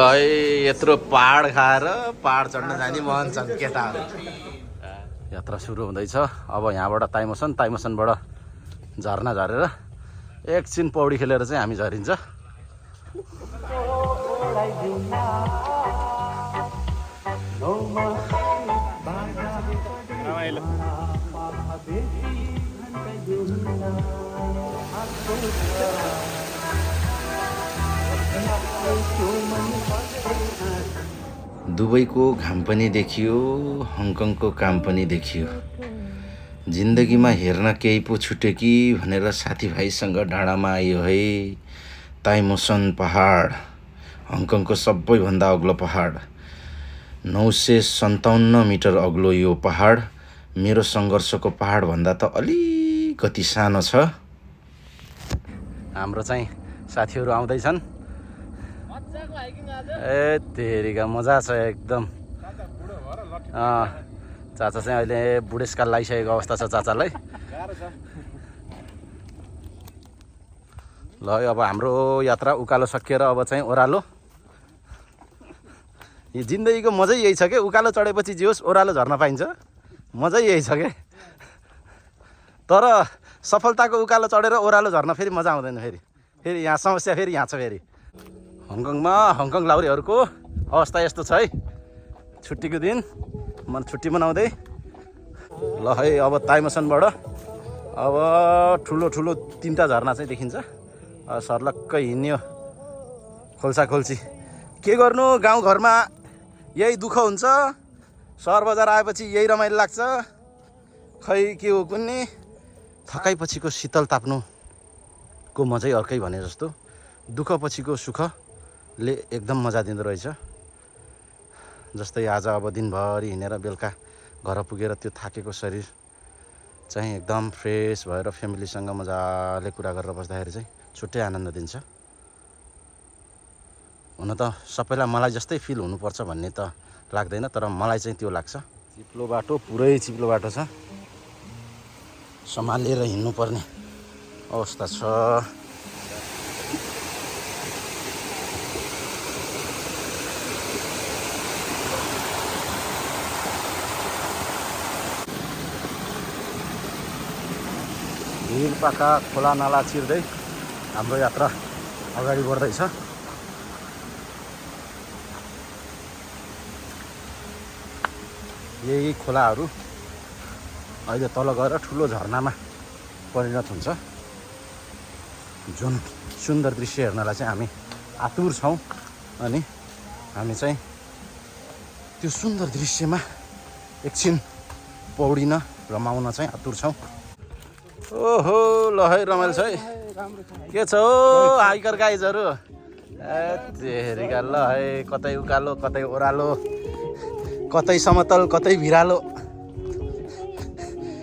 है यत्रो पहाड खाएर पहाड चढ्न जाने मन छन् केटाहरू। यात्रा सुरु हुँदैछ। अब यहाँबाट ताइमसनबाट झर्ना झरेर एकछिन पौडी खेलेर चाहिँ हामी झरिन्छ। दुबईको घाम पनि देखियो, हङकङको काम पनि देखियो। जिन्दगीमा हेर्न केही पो छुट्यो कि भनेर साथीभाइसँग डाँडामा आयो है। ताइमोसन पहाड, हङकङको सबैभन्दा अग्लो पहाड, 957 मिटर अग्लो यो पहाड मेरो सङ्घर्षको पहाडभन्दा त अलिकति सानो छ। हाम्रो चाहिँ साथीहरू आउँदैछन्। ए तेरिका मजा छ एकदम। चाचा चाहिँ अहिले बुढेसकाल लागिसकेको अवस्था छ चाचालाई। ल अब हाम्रो यात्रा उकालो सकिएर अब चाहिँ ओह्रालो। यो जिन्दगीको मजै यही छ के, उकालो चढेपछि जे होस् ओह्रालो झर्न पाइन्छ, मजै यही छ के। तर सफलताको उकालो चढेर ओह्रालो झर्न फेरि मजा आउँदैन। फेरि यहाँ समस्या फेरि यहाँ छ। फेरि हङकङमा हङकङ लाउरेहरूको अवस्था यस्तो छ है। छुट्टीको दिन छुट्टी मनाउँदै ल है अब ताइमसनबाट अब ठुलो 3टा झर्ना चाहिँ देखिन्छ। सर्लक्कै हिँड्यो खोल्सा खोल्सी। के गर्नु, गाउँघरमा यही दुःख हुन्छ, सहर बजार आएपछि यही रमाइलो लाग्छ। खै के हो कुन्नी, थकाइपछिको शीतल ताप्नुको मजै अर्कै भने जस्तो दुःख पछिको सुखले एकदम मजा दिँदो रहेछ। जस्तै आज अब दिनभरि हिँडेर बेलुका घर पुगेर त्यो थाकेको शरीर चाहिँ एकदम फ्रेस भएर फ्यामिलीसँग मजाले कुरा गरेर बस्दाखेरि चाहिँ छुट्टै आनन्द दिन्छ। हुन त सबैलाई मलाई जस्तै फिल हुनुपर्छ भन्ने त लाग्दैन, तर मलाई चाहिँ त्यो लाग्छ। चिप्लो बाटो, पुरै चिप्लो बाटो छ, सम्हालेर हिँड्नुपर्ने अवस्था छ। हिलपाखा खोला नाला चिर्दै हाम्रो यात्रा अगाडि बढ्दैछ। यही खोलाहरू अहिले तल गएर ठुलो झरनामा परिणत हुन्छ। जुन सुन्दर दृश्य हेर्नलाई चाहिँ हामी आतुर छौँ अनि हामी चाहिँ त्यो सुन्दर दृश्यमा एकछिन पौडिन रमाउन चाहिँ आतुर छौँ। ओहो ल है रमाइलो छ है। के छ हौ हाइकर गाइजहरू? तेरिका ल है, कतै उकालो कतै ओह्रालो, कतै समतल कतै भिरालो,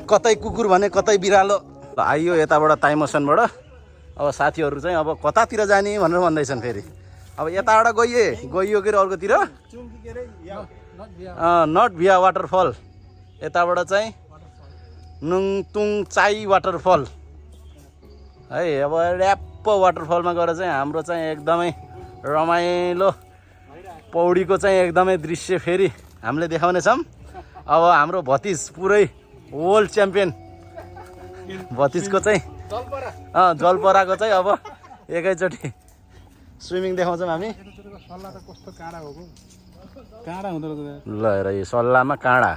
कतै कुकुर भने कतै बिरालो। आइयो यताबाट ताइमसनबाट। अब साथीहरू चाहिँ अब कतातिर जाने भनेर भन्दैछन्। फेरि अब यताबाट गइयो के अर्कोतिर नट भिया वाटरफल, यताबाट चाहिँ नुङतुङ चाई वाटरफल है। अब ऱ्याप्प वाटरफलमा गएर चाहिँ हाम्रो चाहिँ एकदमै रमाइलो पौडीको चाहिँ एकदमै दृश्य फेरि हामीले देखाउनेछौँ। अब हाम्रो भतिज पुरै वर्ल्ड च्याम्पियन भतिजको चाहिँ जलपराको चाहिँ अब एकैचोटि स्विमिङ देखाउँछौँ हामी। ल हेर यो सल्लाहमा काँडा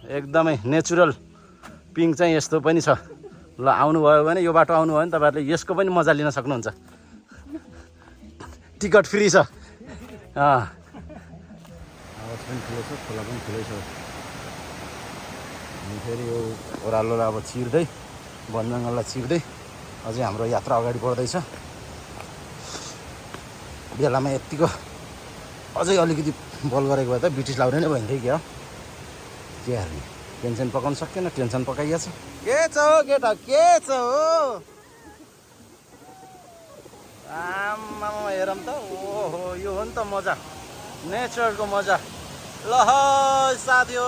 एकदमै नेचुरल पिङ चाहिँ यस्तो पनि छ। ल आउनुभयो भने यो बाटो आउनुभयो भने तपाईँहरूले यसको पनि मजा लिन सक्नुहुन्छ। टिकट फ्री छ। आवाज पनि ठुलो छ, खोला पनि ठुलै छ। अनि फेरि यो ओह्रालोलाई अब चिर्दै वन जङ्गललाई चिर्दै अझै हाम्रो यात्रा अगाडि बढ्दैछ। बेलामा यत्तिको अझै अलिकति बल गरेको भए त ब्रिटिस लाउने नै भइन्थ्यो क्या। के हाल्ने, टेन्सन पकाउनु सकेन, टेन्सन पकाइया छ। के छ हो केटा, के छ हो? आम्मा हेरौँ त। ओहो यो हो नि त मजा, नेचरको मजा। ल साथी हो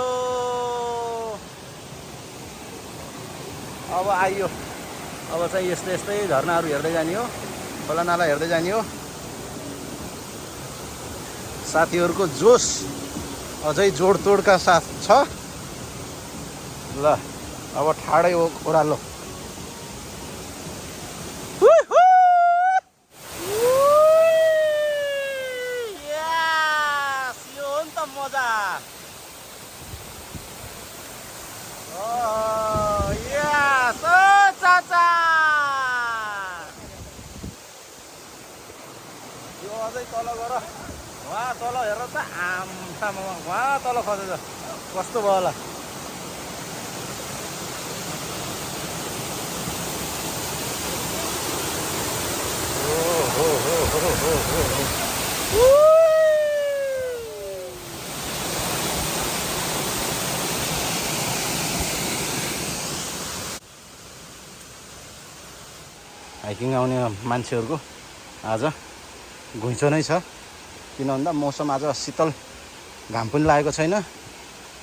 अब आइयो। अब चाहिँ यस्तै झरनाहरू हेर्दै जाने हो, खोला नाला हेर्दै जाने हो। साथीहरूको जोस अझै जोडतोडका साथ छ। ल अब ठाडै ओह्रालो। यो हो नि त मजा। चाचा यो अझै तल गर। वहाँ तल हेर त आम्मामा वहाँ तल खसेछ कस्तो भयो होला। हाइकिङ आउने मान्छेहरूको आज घुइँचो नै छ। किन भन्दा मौसम आज शीतल, घाम पनि लागेको छैन,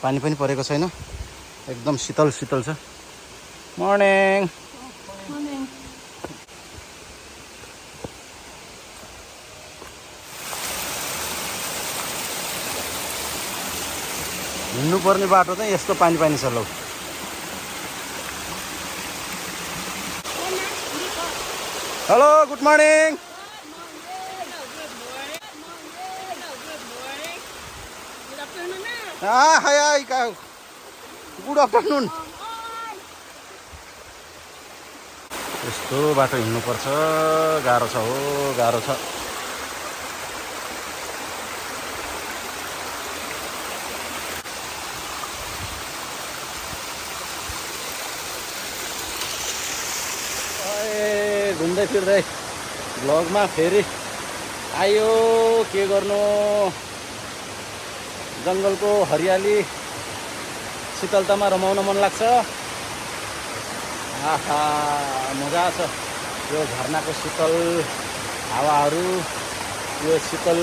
पानी पनि परेको छैन, एकदम शीतल शीतल छ। मर्निङ। हिँड्नुपर्ने बाटो चाहिँ यस्तो पानी पानी छ। लौ hello good morning. High good afternoon. यस्तो बाटो हिँड्नुपर्छ, गाह्रो छ हो, गाह्रो छ। घुम्दै फिर्दै भ्लगमा फेरि आयो। के गर्नु, जङ्गलको हरियाली शीतलतामा रमाउन मन लाग्छ। आहा मजा छ। यो झरनाको शीतल हावाहरू, यो शीतल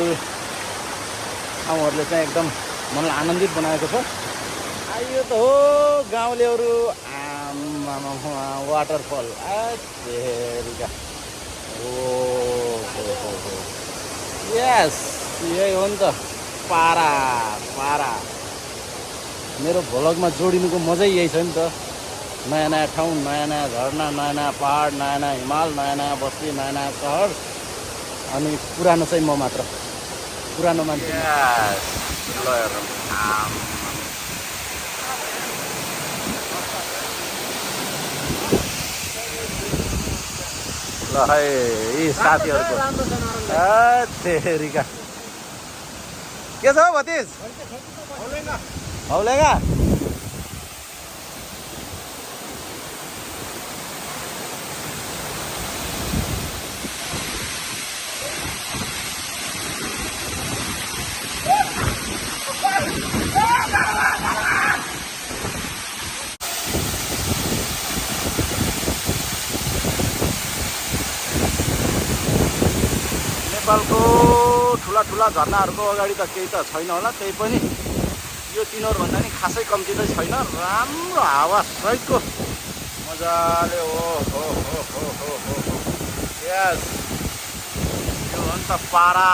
ठाउँहरूले चाहिँ एकदम मनलाई आनन्दित बनाएको छ। आइयो त हो गाउँलेहरू। वाटरफल आचेरिका। यस यही हो नि त पारा पारा। मेरो भ्लगमा जोडिनुको मजै यही छ नि त। नयाँ नयाँ ठाउँ, नयाँ नयाँ झरना, नयाँ नयाँ पहाड, नयाँ नयाँ हिमाल, नयाँ नयाँ बस्ती, नयाँ नयाँ सहर। अनि पुरानो चाहिँ म मात्र, पुरानो मान्छे। ल है यी साथीहरूको तेरिका के छ हौ भतिज? हौलेगा नेपालको ठुला ठुला झरनाहरूको अगाडि त केही त छैन होला। त्यही पनि यो तिनीहरूभन्दा नि खासै कम्ती त छैन। राम्रो हावा सहितको मजाले हो यस यो हो नि त पारा।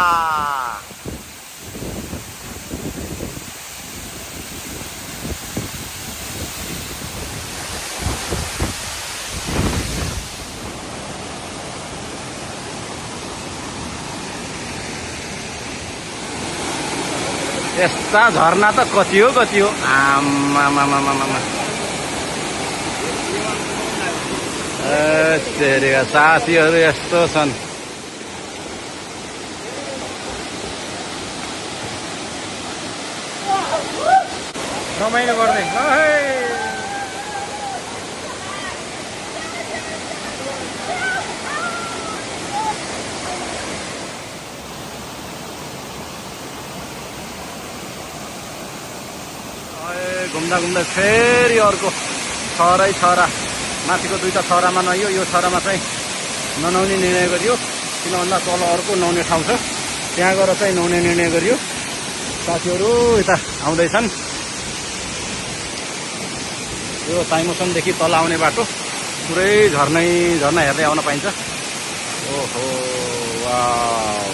यस्ता झरना त कति हो कति हो। आमामामामामा तेरिका साथीहरू यस्तो छन्। रमाइलो गर्दै घुम्दा घुम्दा फेरि अर्को छरै छरा, माथिको दुईटा छरामा नुहाइयो। यो छरामा चाहिँ ननुहाउने निर्णय गरियो। किन भन्दा तल अर्को नुहाउने ठाउँ छ, त्यहाँ गएर चाहिँ नुहाउने निर्णय गरियो। साथीहरू यता आउँदैछन्। यो ताइमोसनदेखि तल आउने बाटो पुरै झर्ना हेर्दै आउन पाइन्छ। ओहो वाउ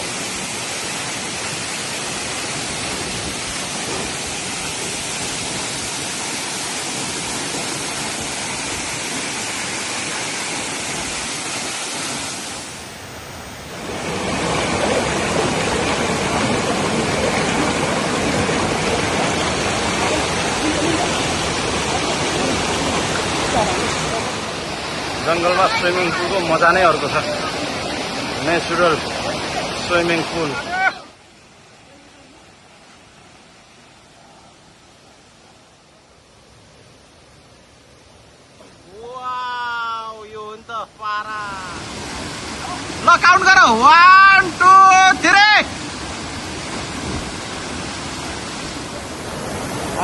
जङ्गलमा स्विमिङ पुलको मजा नै अर्को छ नेचुरल स्विमिङ पुल यो हो नि त पारा ल काउन्ट गर 1 2 3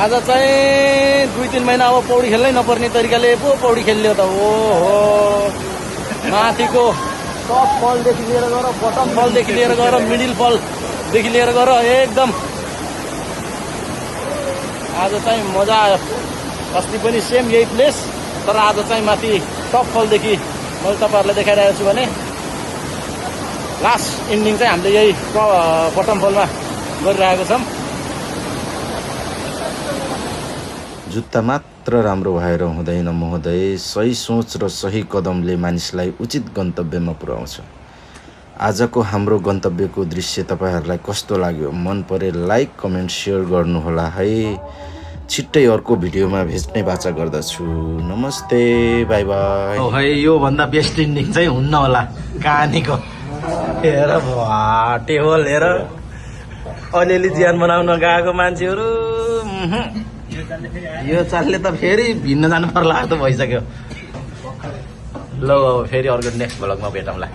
आज चाहिँ 2-3 महिना अब पौडी खेल्नै नपर्ने तरिकाले पो पौडी खेल्यो त ओहो माथिको टप फलदेखि लिएर गएर बटम फलदेखि लिएर गएर मिडिल फलदेखि लिएर गएर एकदम आज चाहिँ मजा आयो अस्ति पनि सेम यही प्लेस तर आज चाहिँ माथि टप फलदेखि मैले तपाईँहरूलाई देखाइरहेको छु भने लास्ट इन्डिङ चाहिँ हामीले यही बटम फलमा गरिरहेको छौँ जुत्ता मात्र राम्रो भएर हुँदैन महोदय सही सोच र सही कदमले मानिसलाई उचित गन्तव्यमा पुर्याउँछ आजको हाम्रो गन्तव्यको दृश्य तपाईँहरूलाई कस्तो लाग्यो मन परे लाइक कमेन्ट सेयर गर्नुहोला है छिट्टै अर्को भिडियोमा भेट्ने बाचा गर्दछु नमस्ते बाई बाई है यो भन्दा बेस्ट इन्डिङ चाहिँ हुन्न होला कहानीको हेर टेबल हेर अलिअलि ज्यान बनाउन गएको मान्छेहरू यो चालले त फेरि भिन्न जानु पर्ला जस्तो भइसक्यो ल अब फेरि अर्को नेक्स्ट भ्लगमा भेटौँला